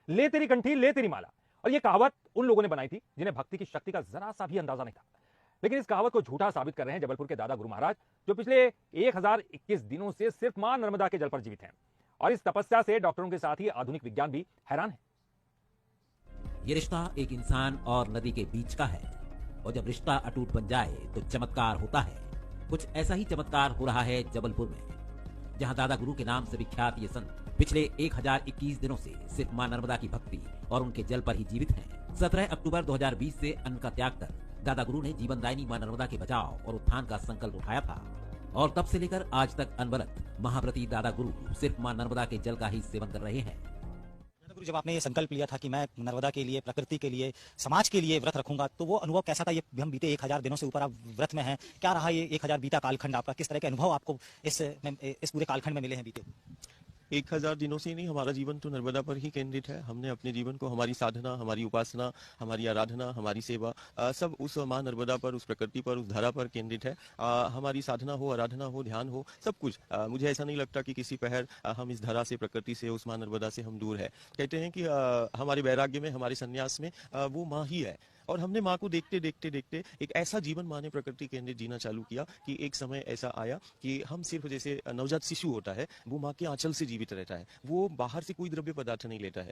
ले तेरी कंठी ले तेरी माला। और यह कहावत उन लोगों ने बनाई थी जिन्हें भक्ति की शक्ति का जरा सा भी अंदाजा नहीं था। लेकिन इस कहावत को झूठा साबित कर रहे हैं जबलपुर के दादा गुरु महाराज, जो पिछले 1021 दिनों से सिर्फ मां नर्मदा के जल पर जीवित हैं। और इस तपस्या से डॉक्टरों के साथ ही आधुनिक विज्ञान भी हैरान है। ये रिश्ता एक इंसान और नदी के बीच का है, और जब रिश्ता अटूट बन जाए तो चमत्कार होता है। कुछ ऐसा ही चमत्कार हो रहा है जबलपुर में, जहां दादा गुरु के नाम से विख्यात ये संत पिछले 1021 दिनों से सिर्फ मां नर्मदा की भक्ति और उनके जल पर ही जीवित हैं। 17 अक्टूबर 2020 से अन्न का त्याग कर दादा गुरु ने जीवनदायिनी मां नर्मदा के बचाव और उत्थान का संकल्प उठाया था, और तब से लेकर आज तक अनवरत महाव्रती दादा गुरु सिर्फ मां नर्मदा के जल का ही सेवन कर रहे हैं। गुरु, जब आपने ये संकल्प लिया था कि मैं नर्मदा के लिए, प्रकृति के लिए, समाज के लिए व्रत रखूंगा, तो वो अनुभव कैसा था? ये हम बीते 1000 दिनों से ऊपर आप व्रत में हैं, क्या रहा ये 1000 बीता कालखंड आपका? किस तरह के अनुभव आपको इस पूरे कालखंड में मिले हैं बीते? 1000 दिनों से नहीं, हमारा जीवन तो नर्मदा पर ही केंद्रित है। हमने अपने जीवन को, हमारी साधना, हमारी उपासना, हमारी आराधना, हमारी सेवा, सब उस मां नर्मदा पर, उस प्रकृति पर, उस धारा पर केंद्रित है। हमारी साधना हो, आराधना हो, ध्यान हो, सब कुछ। मुझे ऐसा नहीं लगता कि किसी पहर हम इस धारा से, प्रकृति से, उस मां नर्मदा से हम दूर है। कहते हैं कि हमारे वैराग्य में, हमारे संन्यास में वो माँ ही है। और हमने माँ को देखते देखते देखते एक ऐसा जीवन माँ ने प्रकृति केंद्रित जीना चालू किया कि एक समय ऐसा आया कि हम सिर्फ, जैसे नवजात शिशु होता है, वो माँ के आंचल से जीवित रहता है, वो बाहर से कोई द्रव्य पदार्थ नहीं लेता है,